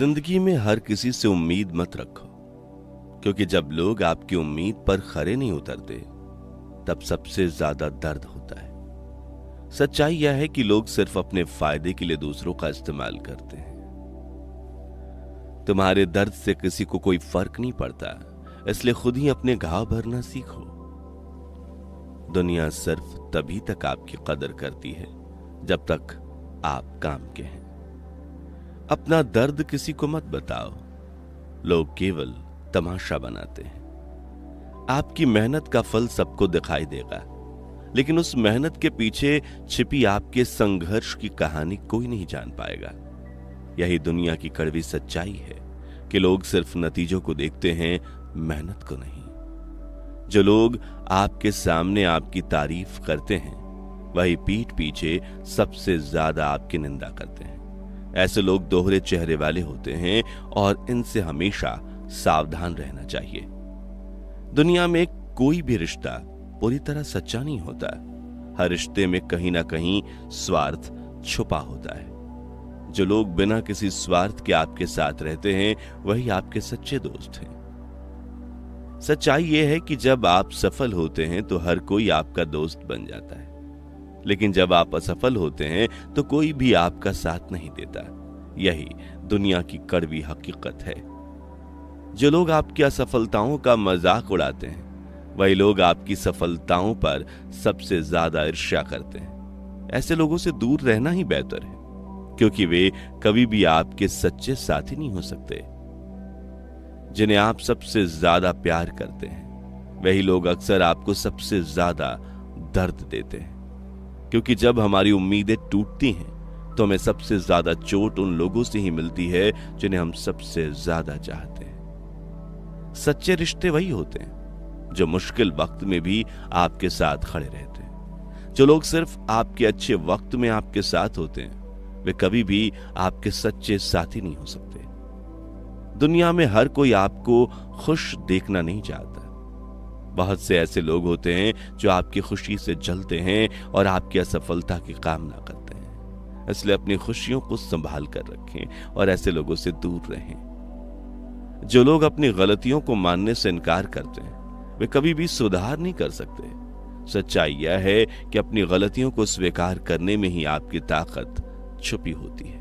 जिंदगी में हर किसी से उम्मीद मत रखो, क्योंकि जब लोग आपकी उम्मीद पर खरे नहीं उतरते तब सबसे ज्यादा दर्द होता है। सच्चाई यह है कि लोग सिर्फ अपने फायदे के लिए दूसरों का इस्तेमाल करते हैं। तुम्हारे दर्द से किसी को कोई फर्क नहीं पड़ता, इसलिए खुद ही अपने घाव भरना सीखो। दुनिया सिर्फ तभी तक आपकी कदर करती है जब तक आप काम के हैं। अपना दर्द किसी को मत बताओ, लोग केवल तमाशा बनाते हैं। आपकी मेहनत का फल सबको दिखाई देगा, लेकिन उस मेहनत के पीछे छिपी आपके संघर्ष की कहानी कोई नहीं जान पाएगा। यही दुनिया की कड़वी सच्चाई है कि लोग सिर्फ नतीजों को देखते हैं, मेहनत को नहीं। जो लोग आपके सामने आपकी तारीफ करते हैं वही पीठ पीछे सबसे ज्यादा आपकी निंदा करते हैं। ऐसे लोग दोहरे चेहरे वाले होते हैं और इनसे हमेशा सावधान रहना चाहिए। दुनिया में कोई भी रिश्ता पूरी तरह सच्चा नहीं होता। हर रिश्ते में कहीं ना कहीं स्वार्थ छुपा होता है। जो लोग बिना किसी स्वार्थ के आपके साथ रहते हैं वही आपके सच्चे दोस्त हैं। सच्चाई यह है कि जब आप सफल होते हैं तो हर कोई आपका दोस्त बन जाता है, लेकिन जब आप असफल होते हैं तो कोई भी आपका साथ नहीं देता। यही दुनिया की कड़वी हकीकत है। जो लोग आपकी असफलताओं का मजाक उड़ाते हैं वही लोग आपकी सफलताओं पर सबसे ज्यादा ईर्ष्या करते हैं। ऐसे लोगों से दूर रहना ही बेहतर है, क्योंकि वे कभी भी आपके सच्चे साथी नहीं हो सकते। जिन्हें आप सबसे ज्यादा प्यार करते हैं वही लोग अक्सर आपको सबसे ज्यादा दर्द देते हैं, क्योंकि जब हमारी उम्मीदें टूटती हैं तो हमें सबसे ज्यादा चोट उन लोगों से ही मिलती है जिन्हें हम सबसे ज्यादा चाहते हैं। सच्चे रिश्ते वही होते हैं जो मुश्किल वक्त में भी आपके साथ खड़े रहते हैं। जो लोग सिर्फ आपके अच्छे वक्त में आपके साथ होते हैं वे कभी भी आपके सच्चे साथी नहीं हो सकते। दुनिया में हर कोई आपको खुश देखना नहीं चाहता। बहुत से ऐसे लोग होते हैं जो आपकी खुशी से जलते हैं और आपकी असफलता की कामना करते हैं। इसलिए अपनी खुशियों को संभाल कर रखें और ऐसे लोगों से दूर रहें। जो लोग अपनी गलतियों को मानने से इनकार करते हैं वे कभी भी सुधार नहीं कर सकते। सच्चाई यह है कि अपनी गलतियों को स्वीकार करने में ही आपकी ताकत छुपी होती है।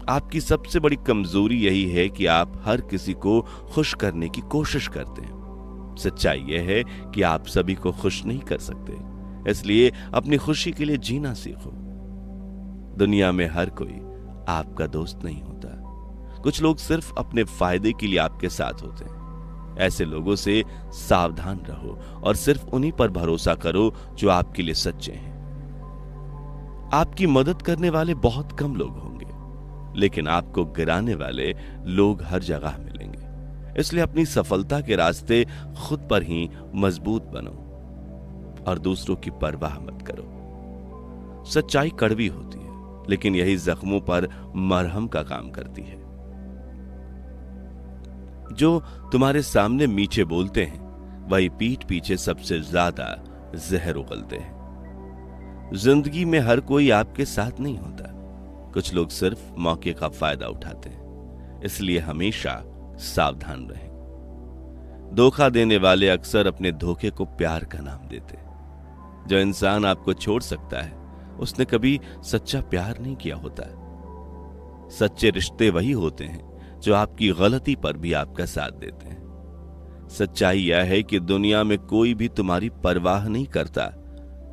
आपकी सबसे बड़ी कमजोरी यही है कि आप हर किसी को खुश करने की कोशिश करते हैं। सच्चाई यह है कि आप सभी को खुश नहीं कर सकते, इसलिए अपनी खुशी के लिए जीना सीखो। दुनिया में हर कोई आपका दोस्त नहीं होता। कुछ लोग सिर्फ अपने फायदे के लिए आपके साथ होते हैं। ऐसे लोगों से सावधान रहो और सिर्फ उन्हीं पर भरोसा करो जो आपके लिए सच्चे हैं। आपकी मदद करने वाले बहुत कम लोग होंगे, लेकिन आपको गिराने वाले लोग हर जगह मिलेंगे। इसलिए अपनी सफलता के रास्ते खुद पर ही मजबूत बनो और दूसरों की परवाह मत करो। सच्चाई कड़वी होती है, लेकिन यही जख्मों पर मरहम का काम करती है। जो तुम्हारे सामने मीठे बोलते हैं वही पीठ पीछे सबसे ज्यादा जहर उगलते हैं। जिंदगी में हर कोई आपके साथ नहीं होता। कुछ लोग सिर्फ मौके का फायदा उठाते हैं, इसलिए हमेशा सावधान रहें। धोखा देने वाले अक्सर अपने धोखे को प्यार का नाम देते हैं। जो इंसान आपको छोड़ सकता है उसने कभी सच्चा प्यार नहीं किया होता। सच्चे रिश्ते वही होते हैं जो आपकी गलती पर भी आपका साथ देते हैं। सच्चाई यह है कि दुनिया में कोई भी तुम्हारी परवाह नहीं करता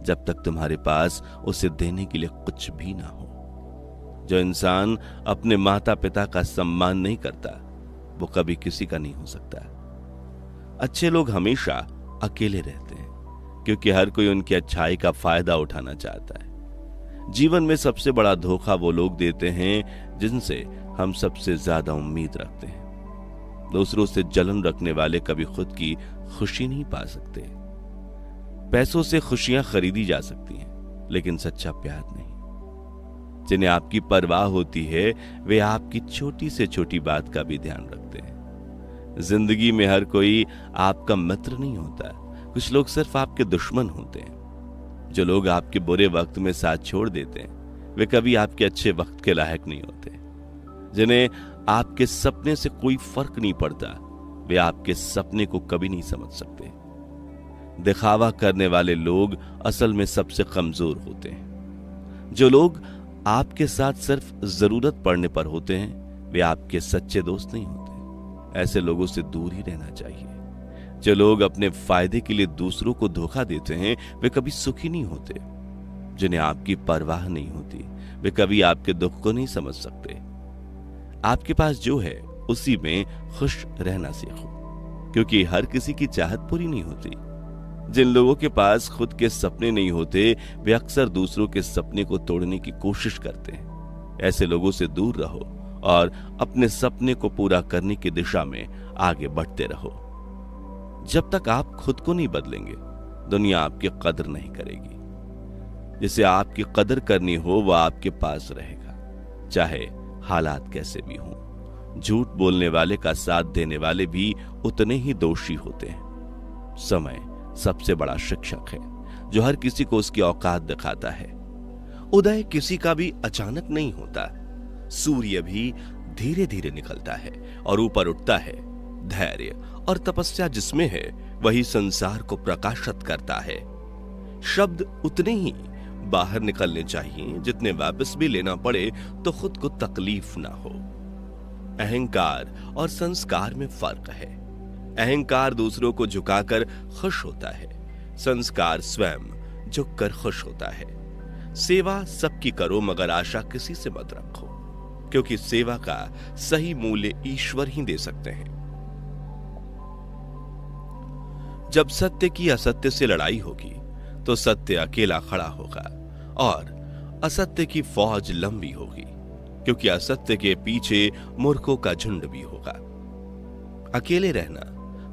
जब तक तुम्हारे पास उसे देने के लिए कुछ भी ना हो। जो इंसान अपने माता पिता का सम्मान नहीं करता वो कभी किसी का नहीं हो सकता। अच्छे लोग हमेशा अकेले रहते हैं, क्योंकि हर कोई उनकी अच्छाई का फायदा उठाना चाहता है। जीवन में सबसे बड़ा धोखा वो लोग देते हैं जिनसे हम सबसे ज्यादा उम्मीद रखते हैं। दूसरों से जलन रखने वाले कभी खुद की खुशी नहीं पा सकते। पैसों से खुशियां खरीदी जा सकती हैं, लेकिन सच्चा प्यार नहीं। जिन्हें आपकी परवाह होती है वे आपकी छोटी से छोटी बात का भी ध्यान रखते हैं। जिंदगी में हर कोई आपका मित्र नहीं होता। कुछ लोग सिर्फ आपके दुश्मन होते हैं। जो लोग आपके बुरे वक्त में साथ छोड़ देते हैं वे कभी आपके अच्छे वक्त के लायक नहीं होते। जिन्हें आपके सपने से कोई फर्क नहीं पड़ता, वे आपके सपने को कभी नहीं समझ सकते। दिखावा करने वाले लोग असल में सबसे कमजोर होते हैं। जो लोग आपके साथ सिर्फ जरूरत पड़ने पर होते हैं, वे आपके सच्चे दोस्त नहीं होते। ऐसे लोगों से दूर ही रहना चाहिए। जो लोग अपने फायदे के लिए दूसरों को धोखा देते हैं, वे कभी सुखी नहीं होते। जिन्हें आपकी परवाह नहीं होती, वे कभी आपके दुख को नहीं समझ सकते। आपके पास जो है उसी में खुश रहना सीखो, क्योंकि हर किसी की चाहत पूरी नहीं होती। जिन लोगों के पास खुद के सपने नहीं होते, वे अक्सर दूसरों के सपने को तोड़ने की कोशिश करते हैं। ऐसे लोगों से दूर रहो और अपने सपने को पूरा करने की दिशा में आगे बढ़ते रहो। जब तक आप खुद को नहीं बदलेंगे, दुनिया आपकी कदर नहीं करेगी। जिसे आपकी कदर करनी हो वह आपके पास रहेगा, चाहे हालात कैसे भी हों। झूठ बोलने वाले का साथ देने वाले भी उतने ही दोषी होते हैं। समय सबसे बड़ा शिक्षक है, जो हर किसी को उसकी औकात दिखाता है। उदय किसी का भी अचानक नहीं होता। सूर्य भी धीरे धीरे निकलता है और ऊपर उठता है। धैर्य और तपस्या जिसमें है, वही संसार को प्रकाशित करता है। शब्द उतने ही बाहर निकलने चाहिए जितने वापस भी लेना पड़े तो खुद को तकलीफ ना हो। अहंकार और संस्कार में फर्क है। अहंकार दूसरों को झुकाकर खुश होता है, संस्कार स्वयं झुककर खुश होता है। सेवा सबकी करो, मगर आशा किसी से मत रखो, क्योंकि सेवा का सही मूल्य ईश्वर ही दे सकते हैं। जब सत्य की असत्य से लड़ाई होगी तो सत्य अकेला खड़ा होगा और असत्य की फौज लंबी होगी, क्योंकि असत्य के पीछे मूर्खों का झुंड भी होगा। अकेले रहना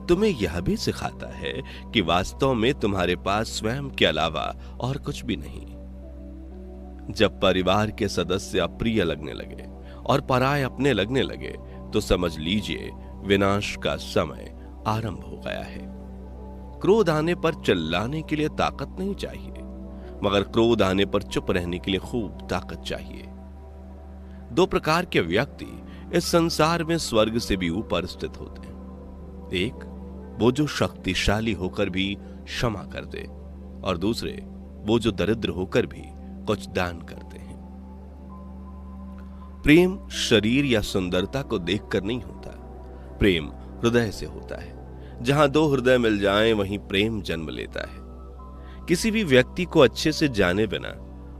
तुम्हें यह भी सिखाता है कि वास्तव में तुम्हारे पास स्वयं के अलावा और कुछ भी नहीं। जब परिवार के सदस्य अप्रिय लगने लगे और पराये अपने लगने लगे, तो समझ लीजिए विनाश का समय आरंभ हो गया है। क्रोध आने पर चिल्लाने के लिए ताकत नहीं चाहिए, मगर क्रोध आने पर चुप रहने के लिए खूब ताकत चाहिए। दो प्रकार के व्यक्ति इस संसार में स्वर्ग से भी ऊपर स्थित होते हैं। एक वो जो शक्तिशाली होकर भी क्षमा कर दे, और दूसरे वो जो दरिद्र होकर भी कुछ दान करते हैं। प्रेम शरीर या सुंदरता को देखकर नहीं होता, प्रेम हृदय से होता है। जहां दो हृदय मिल जाएं, वहीं प्रेम जन्म लेता है। किसी भी व्यक्ति को अच्छे से जाने बिना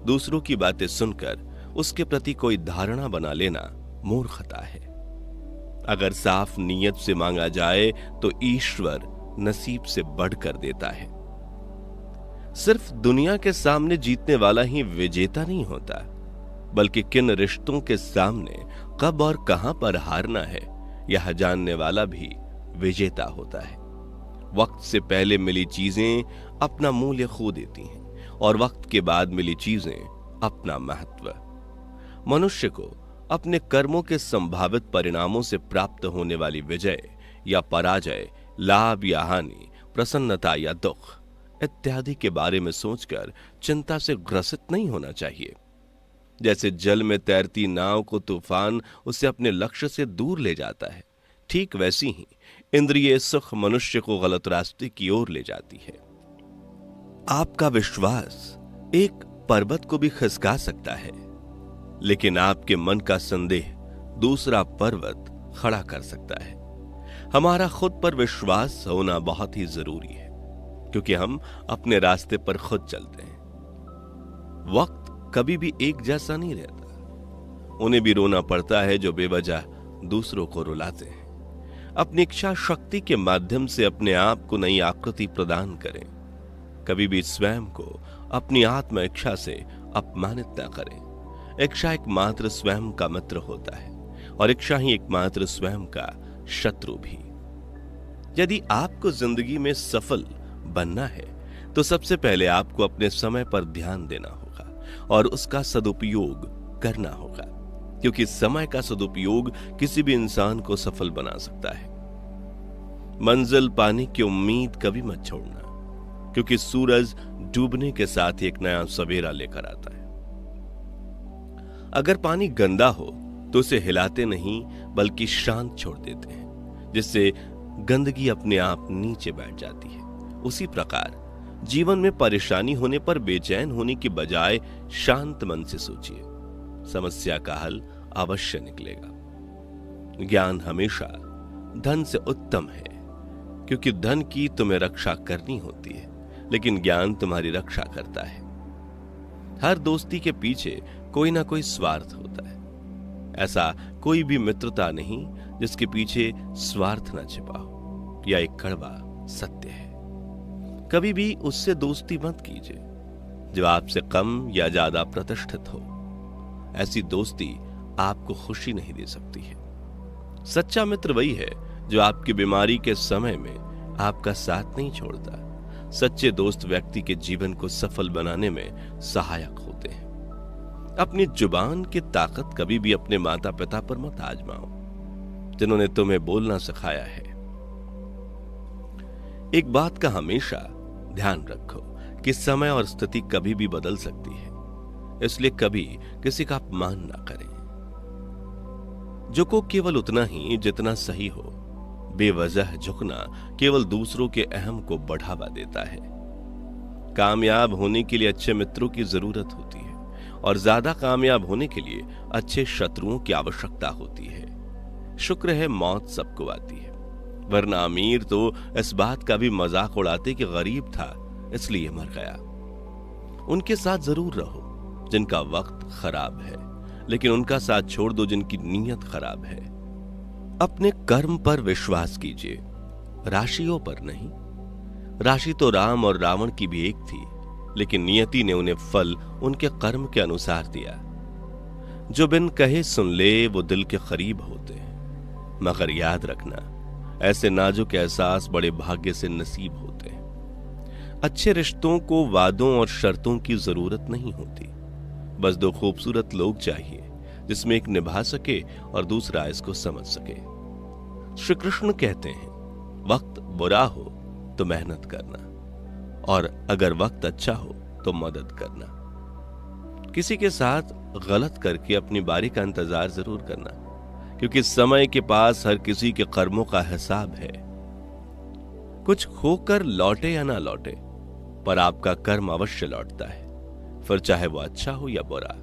दूसरों की बातें सुनकर उसके प्रति कोई धारणा बना लेना मूर्खता है। अगर साफ नीयत से मांगा जाए तो ईश्वर नसीब से बढ़कर देता है। सिर्फ दुनिया के सामने जीतने वाला ही विजेता नहीं होता, बल्कि किन रिश्तों के सामने कब और कहां पर हारना है, यह जानने वाला भी विजेता होता है। वक्त से पहले मिली चीजें अपना मूल्य खो देती हैं, और वक्त के बाद मिली चीजें अपना महत्व। मनुष्य को अपने कर्मों के संभावित परिणामों से प्राप्त होने वाली विजय या पराजय, लाभ या हानि, प्रसन्नता या दुख इत्यादि के बारे में सोचकर चिंता से ग्रसित नहीं होना चाहिए। जैसे जल में तैरती नाव को तूफान उसे अपने लक्ष्य से दूर ले जाता है, ठीक वैसी ही इंद्रिय सुख मनुष्य को गलत रास्ते की ओर ले जाती है। आपका विश्वास एक पर्वत को भी खिसका सकता है, लेकिन आपके मन का संदेह दूसरा पर्वत खड़ा कर सकता है। हमारा खुद पर विश्वास होना बहुत ही जरूरी है, क्योंकि हम अपने रास्ते पर खुद चलते हैं। वक्त कभी भी एक जैसा नहीं रहता। उन्हें भी रोना पड़ता है जो बेवजह दूसरों को रुलाते हैं। अपनी इच्छा शक्ति के माध्यम से अपने आप को नई आकृति प्रदान करें। कभी भी स्वयं को अपनी आत्म इच्छा से अपमानित न करें। इच्छा एकमात्र स्वयं का मित्र होता है, और इच्छा ही एकमात्र स्वयं का शत्रु भी। यदि आपको जिंदगी में सफल बनना है, तो सबसे पहले आपको अपने समय पर ध्यान देना होगा और उसका सदुपयोग करना होगा, क्योंकि समय का सदुपयोग किसी भी इंसान को सफल बना सकता है। मंजिल पाने की उम्मीद कभी मत छोड़ना, क्योंकि सूरज डूबने के साथ ही एक नया सवेरा लेकर आता है। अगर पानी गंदा हो तो उसे हिलाते नहीं बल्कि शांत छोड़ देते हैं, जिससे गंदगी अपने आप नीचे बैठ जाती है। उसी प्रकार जीवन में परेशानी होने पर बेचैन होने की बजाय शांत मन से सोचिए, समस्या का हल अवश्य निकलेगा। ज्ञान हमेशा धन से उत्तम है, क्योंकि धन की तुम्हें रक्षा करनी होती है, लेकिन ज्ञान तुम्हारी रक्षा करता है। हर दोस्ती के पीछे कोई ना कोई स्वार्थ होता है। ऐसा कोई भी मित्रता नहीं जिसके पीछे स्वार्थ न छिपा हो। यह एक कड़वा सत्य है। कभी भी उससे दोस्ती मत कीजिए जो आपसे कम या ज्यादा प्रतिष्ठित हो। ऐसी दोस्ती आपको खुशी नहीं दे सकती है। सच्चा मित्र वही है जो आपकी बीमारी के समय में आपका साथ नहीं छोड़ता। सच्चे दोस्त व्यक्ति के जीवन को सफल बनाने में सहायक होते हैं। अपनी जुबान की ताकत कभी भी अपने माता पिता पर मत आजमाओ, जिन्होंने तुम्हें बोलना सिखाया है। एक बात का हमेशा ध्यान रखो कि समय और स्थिति कभी भी बदल सकती है, इसलिए कभी किसी का अपमान ना करें। झुको केवल उतना ही जितना सही हो। बेवजह झुकना केवल दूसरों के अहम को बढ़ावा देता है। कामयाब होने के लिए अच्छे मित्रों की जरूरत होती है, और ज्यादा कामयाब होने के लिए अच्छे शत्रुओं की आवश्यकता होती है। शुक्र है मौत सबको आती है, वरना अमीर तो इस बात का भी मजाक उड़ाते कि गरीब था इसलिए मर गया। उनके साथ जरूर रहो जिनका वक्त खराब है, लेकिन उनका साथ छोड़ दो जिनकी नीयत खराब है। अपने कर्म पर विश्वास कीजिए, राशियों पर नहीं। राशि तो राम और रावण की भी एक थी, लेकिन नियति ने उन्हें फल उनके कर्म के अनुसार दिया। जो बिन कहे सुन ले वो दिल के करीब होते हैं, मगर याद रखना ऐसे नाजुक एहसास बड़े भाग्य से नसीब होते हैं। अच्छे रिश्तों को वादों और शर्तों की जरूरत नहीं होती, बस दो खूबसूरत लोग चाहिए जिसमें एक निभा सके और दूसरा इसको समझ सके। श्री कृष्ण कहते हैं, वक्त बुरा हो तो मेहनत करना, और अगर वक्त अच्छा हो तो मदद करना। किसी के साथ गलत करके अपनी बारी का इंतजार जरूर करना, क्योंकि समय के पास हर किसी के कर्मों का हिसाब है। कुछ खोकर लौटे या ना लौटे, पर आपका कर्म अवश्य लौटता है, फिर चाहे वो अच्छा हो या बुरा।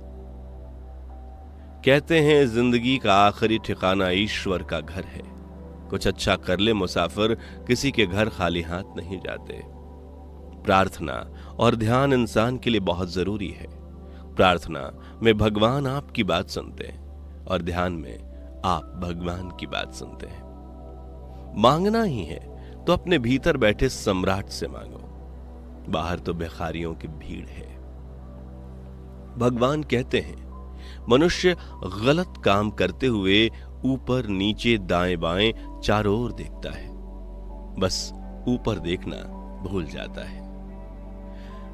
कहते हैं जिंदगी का आखिरी ठिकाना ईश्वर का घर है। कुछ अच्छा कर ले मुसाफिर, किसी के घर खाली हाथ नहीं जाते। प्रार्थना और ध्यान इंसान के लिए बहुत जरूरी है। प्रार्थना में भगवान आपकी बात सुनते हैं, और ध्यान में आप भगवान की बात सुनते हैं। मांगना ही है तो अपने भीतर बैठे सम्राट से मांगो, बाहर तो भिखारियों की भीड़ है। भगवान कहते हैं, मनुष्य गलत काम करते हुए ऊपर नीचे दाएं बाएं चारों ओर देखता है, बस ऊपर देखना भूल जाता है।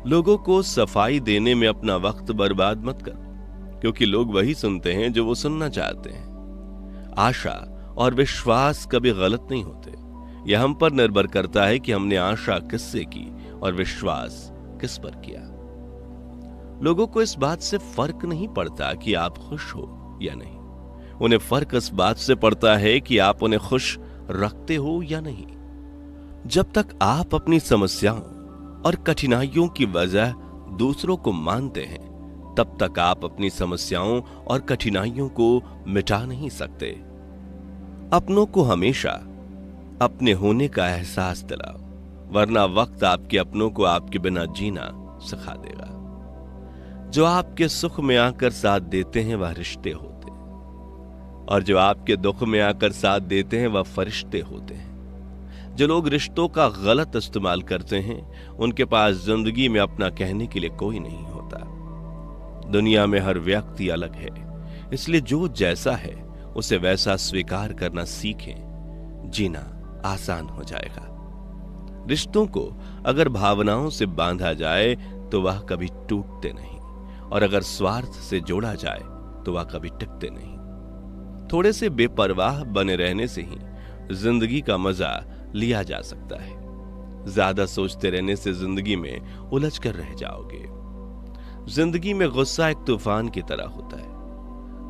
लोगों को सफाई देने में अपना वक्त बर्बाद मत करो, क्योंकि लोग वही सुनते हैं जो वो सुनना चाहते हैं। आशा और विश्वास कभी गलत नहीं होते। यह हम पर निर्भर करता है कि हमने आशा किससे की और विश्वास किस पर किया। लोगों को इस बात से फर्क नहीं पड़ता कि आप खुश हो या नहीं, उन्हें फर्क इस बात से पड़ता है कि आप उन्हें खुश रखते हो या नहीं। जब तक आप अपनी समस्याओं और कठिनाइयों की वजह दूसरों को मानते हैं, तब तक आप अपनी समस्याओं और कठिनाइयों को मिटा नहीं सकते। अपनों को हमेशा अपने होने का एहसास दिलाओ, वरना वक्त आपके अपनों को आपके बिना जीना सिखा देगा। जो आपके सुख में आकर साथ देते हैं वह रिश्ते होते हैं, और जो आपके दुख में आकर साथ देते हैं वह फरिश्ते होते हैं। जो लोग रिश्तों का गलत इस्तेमाल करते हैं, उनके पास जिंदगी में अपना कहने के लिए कोई नहीं होता। दुनिया में हर व्यक्ति अलग है, इसलिए जो जैसा है उसे वैसा स्वीकार करना सीखें, जीना आसान हो जाएगा। रिश्तों को अगर भावनाओं से बांधा जाए तो वह कभी टूटते नहीं, और अगर स्वार्थ से जोड़ा जाए तो वह कभी टिकते नहीं। थोड़े से बेपरवाह बने रहने से ही जिंदगी का मजा लिया जा सकता है। ज्यादा सोचते रहने से जिंदगी में उलझ कर रह जाओगे। जिंदगी में गुस्सा एक तूफान की तरह होता है।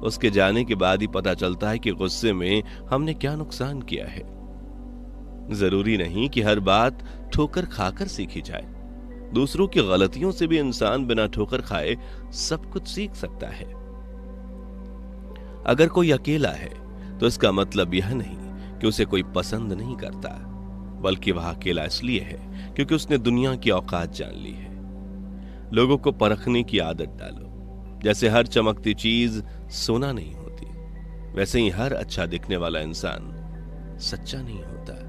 उसके जाने के बाद ही पता चलता है कि गुस्से में हमने क्या नुकसान किया है। जरूरी नहीं कि हर बात ठोकर खाकर सीखी जाए। दूसरों की गलतियों से भी इंसान बिना ठोकर खाए सब कुछ सीख सकता है। अगर कोई अकेला है तो इसका मतलब यह नहीं कि उसे कोई पसंद नहीं करता, बल्कि वह अकेला इसलिए है क्योंकि उसने दुनिया की औकात जान ली है। लोगों को परखने की आदत डालो। जैसे हर चमकती चीज सोना नहीं होती, वैसे ही हर अच्छा दिखने वाला इंसान सच्चा नहीं होता।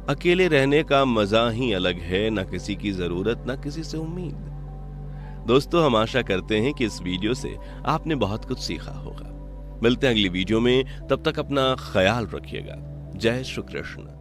अकेले रहने का मजा ही अलग है, ना किसी की जरूरत ना किसी से उम्मीद। दोस्तों, हम आशा करते हैं कि इस वीडियो से आपने बहुत कुछ सीखा होगा। मिलते हैं अगली वीडियो में, तब तक अपना ख्याल रखिएगा। जय श्री कृष्ण।